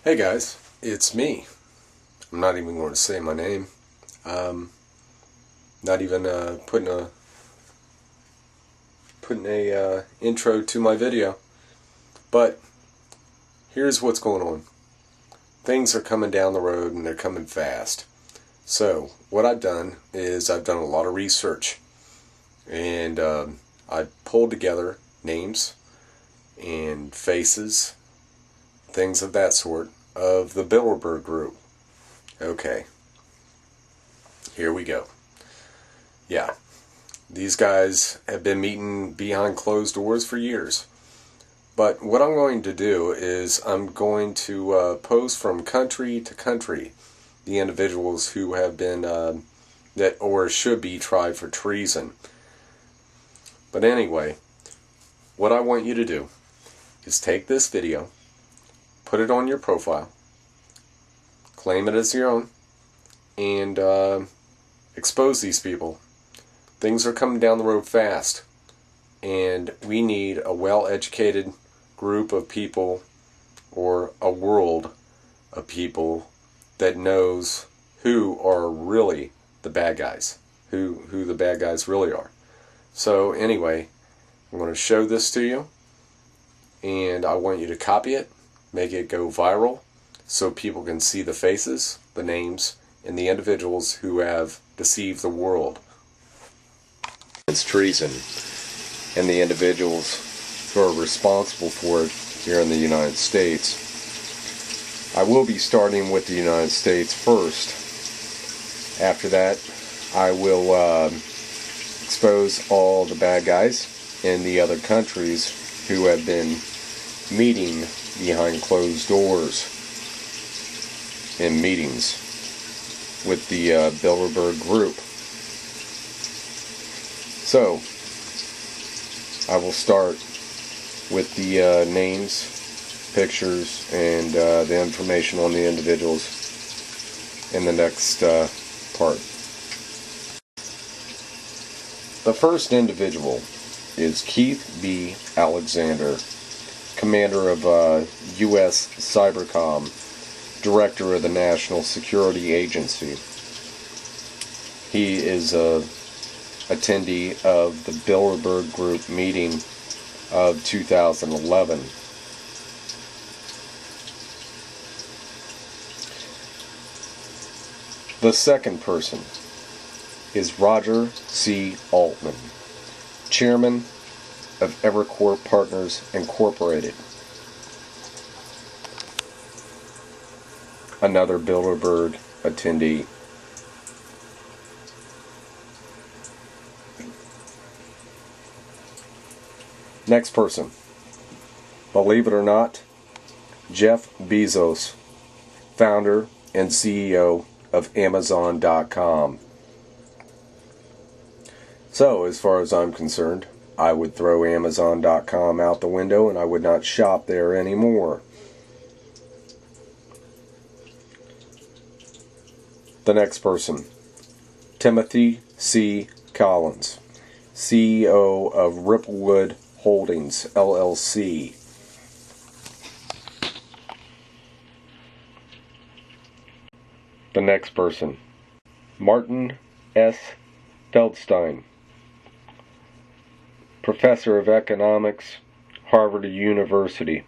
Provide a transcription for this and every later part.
Hey guys, it's me. I'm not even going to say my name. Not even putting a intro to my video. But here's what's going on. Things are coming down the road and they're coming fast. So what I've done is I've done a lot of research, and I pulled together names and faces, things of that sort, of the Bilderberg group. Okay, here we go. Yeah, these guys have been meeting behind closed doors for years. But what I'm going to do is I'm going to post from country to country the individuals who have been that or should be tried for treason. But anyway, what I want you to do is take this video, put it on your profile, claim it as your own, and expose these people. Things are coming down the road fast, and we need a well-educated group of people, or a world of people, that knows who are really the bad guys, who the bad guys really are. So anyway, I'm going to show this to you, and I want you to copy it, make it go viral, so people can see the faces, the names, and the individuals who have deceived the world. It's treason, and the individuals who are responsible for it here in the United States. I will be starting with the United States first. After that, I will expose all the bad guys in the other countries who have been meeting behind closed doors in meetings with the Bilderberg group. So, I will start with the names, pictures, and the information on the individuals in the next part. The first individual is Keith B. Alexander, commander of U.S. Cybercom, director of the National Security Agency. He is a attendee of the Bilderberg Group meeting of 2011. The second person is Roger C. Altman, chairman of Evercore Partners Incorporated, another Bilderberg attendee. Next person, believe it or not, Jeff Bezos, founder and CEO of Amazon.com. So, as far as I'm concerned, I would throw Amazon.com out the window and I would not shop there anymore. The next person, Timothy C. Collins, CEO of Ripplewood Holdings, LLC. The next person, Martin S. Feldstein, professor of economics, Harvard University.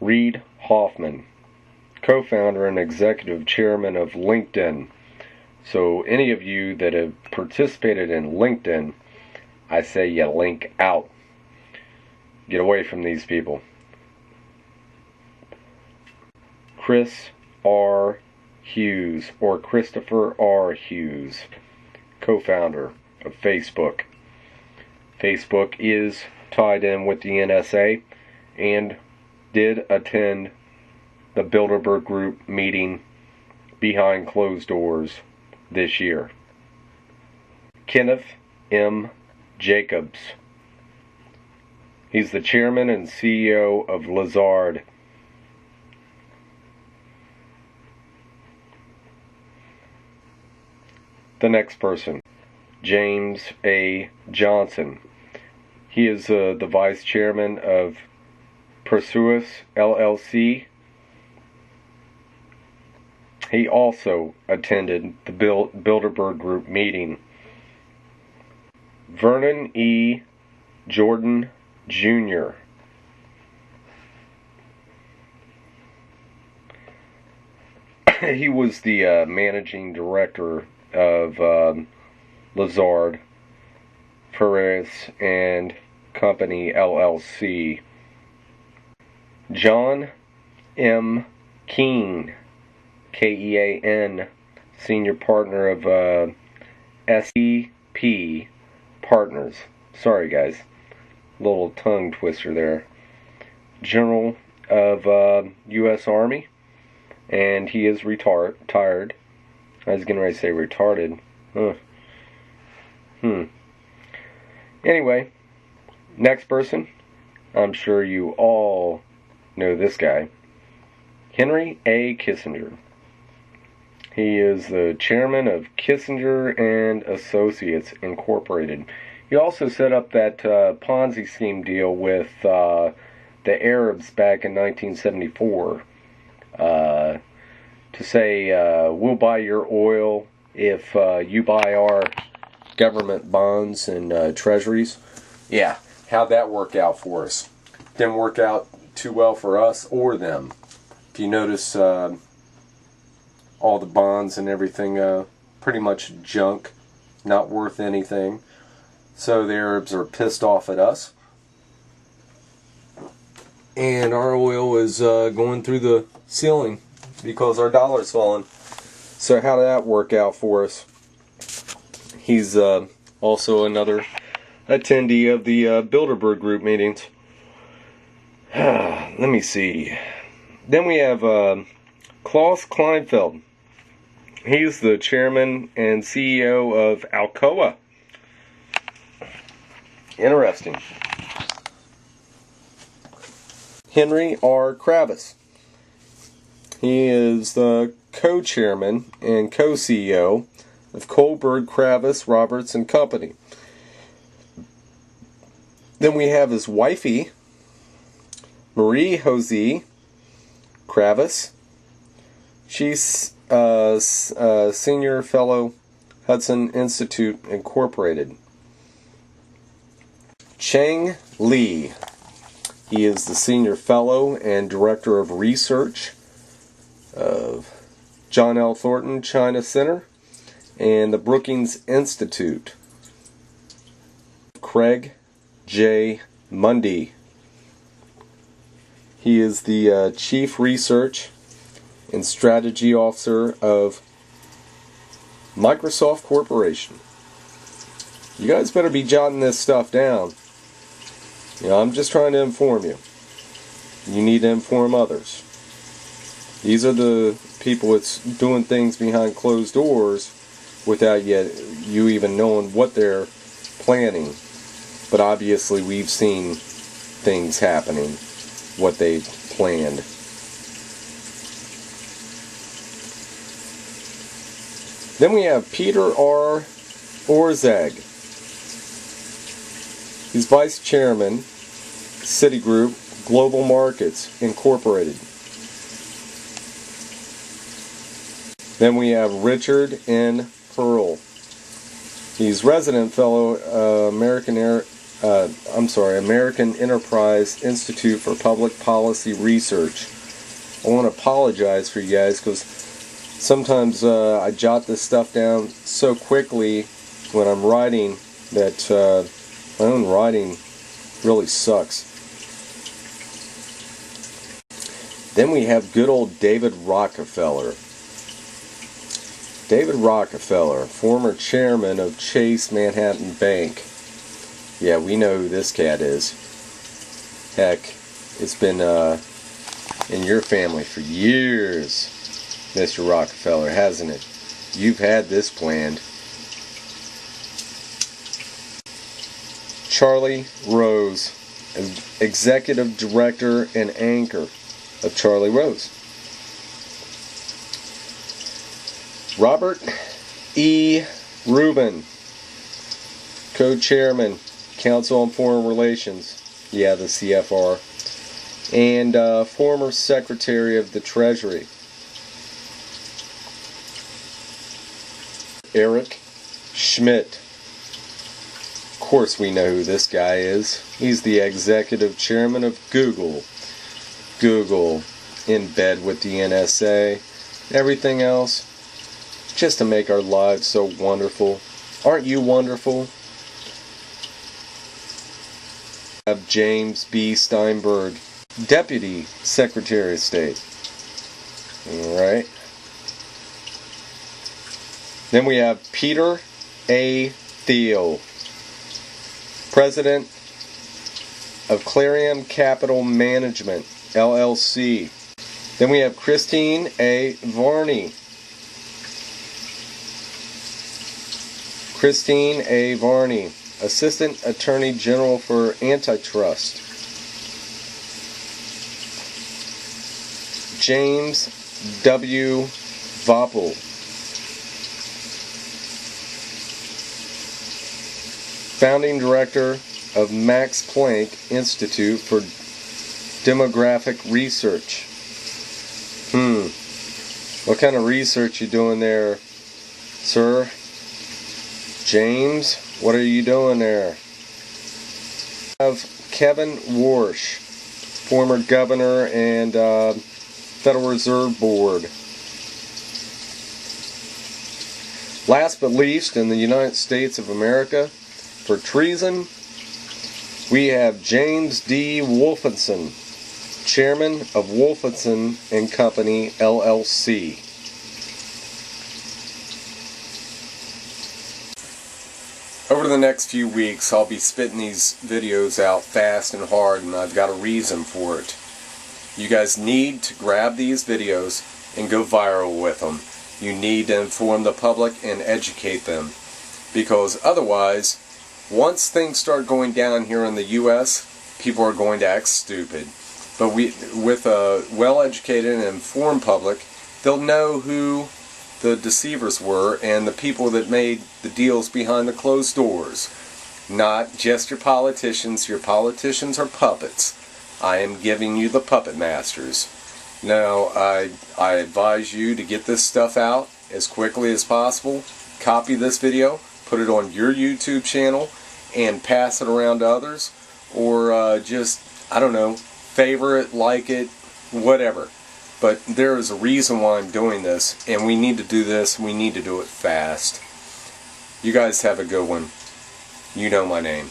Reid Hoffman, co-founder and executive chairman of LinkedIn. So any of you that have participated in LinkedIn, I say you link out. Get away from these people. Chris R. Hughes, or Christopher R. Hughes, co-founder of Facebook. Facebook is tied in with the NSA and did attend the Bilderberg Group meeting behind closed doors this year. Kenneth M. Jacobs. He's the chairman and CEO of Lazard. The next person, James A. Johnson. He is the vice chairman of Perseus LLC. He also attended the Bilderberg Group meeting. Vernon E. Jordan Jr. He was the managing director of Lazard, Perez and Company LLC. John M. Keane, K-E-A-N, senior partner of SEP Partners. Sorry guys, little tongue twister there. General of U.S. Army, and he is retired. I was getting ready to say retarded. Anyway, next person. I'm sure you all know this guy. Henry A. Kissinger. He is the chairman of Kissinger and Associates Incorporated. He also set up that Ponzi scheme deal with the Arabs back in 1974 to say, we'll buy your oil if you buy our government bonds and treasuries. Yeah, how'd that work out for us? Didn't work out too well for us or them. If you notice, all the bonds and everything, pretty much junk, not worth anything. So the Arabs are pissed off at us. And our oil is going through the ceiling because our dollar's falling. So how did that work out for us? He's also another attendee of the Bilderberg Group meetings. Let me see. Then we have Klaus Kleinfeld. He's the chairman and CEO of Alcoa. Interesting. Henry R. Kravis. He is the co-chairman and co-CEO of Kohlberg, Kravis, Roberts and Company. Then we have his wifey, Marie Jose Kravis. She's a senior fellow, Hudson Institute Incorporated. Cheng Li. He is the senior fellow and director of research of John L. Thornton China Center and the Brookings Institute. Craig J. Mundy. He is the Chief Research and Strategy Officer of Microsoft Corporation. You guys better be jotting this stuff down. You know, I'm just trying to inform you. You need to inform others. These are the people that's doing things behind closed doors without you even knowing what they're planning. But obviously we've seen things happening, what they planned. Then we have Peter R. Orszag. He's Vice Chairman, Citigroup Global Markets Incorporated. Then we have Richard N. Pearl. He's Resident Fellow, American Enterprise Institute for Public Policy Research. I want to apologize for you guys because sometimes I jot this stuff down so quickly when I'm writing that my own writing really sucks. Then we have good old David Rockefeller. David Rockefeller, former chairman of Chase Manhattan Bank. Yeah, we know who this cat is. Heck, it's been in your family for years, Mr. Rockefeller, hasn't it? You've had this planned. Charlie Rose, Executive Director and Anchor of Charlie Rose. Robert E. Rubin, Co-Chairman, Council on Foreign Relations, yeah, the CFR, and former Secretary of the Treasury. Eric Schmidt. Of course we know who this guy is. He's the executive chairman of Google. Google, in bed with the NSA. Everything else, just to make our lives so wonderful. Aren't you wonderful? Have James B. Steinberg, Deputy Secretary of State. Alright. Then we have Peter A. Thiel, President of Clarion Capital Management, LLC. Then we have Christine A. Varney. Christine A. Varney, Assistant Attorney General for Antitrust. James W. Voppel, Founding Director of Max Planck Institute for Demographic Research. What kind of research you doing there, sir? James, what are you doing there? We have Kevin Warsh, former governor and Federal Reserve Board. Last but least, in the United States of America, for treason, we have James D. Wolfenson, Chairman of Wolfenson and Company, LLC. Over the next few weeks, I'll be spitting these videos out fast and hard, and I've got a reason for it. You guys need to grab these videos and go viral with them. You need to inform the public and educate them, because otherwise, once things start going down here in the U.S., people are going to act stupid. But with a well-educated and informed public, they'll know who the deceivers were and the people that made the deals behind the closed doors. Not just your politicians. Your politicians are puppets. I am giving you the puppet masters. Now, I advise you to get this stuff out as quickly as possible. Copy this video, put it on your YouTube channel, and pass it around to others. Or just, I don't know, favor it, like it, whatever. But there is a reason why I'm doing this, and we need to do this. We need to do it fast. You guys have a good one. You know my name.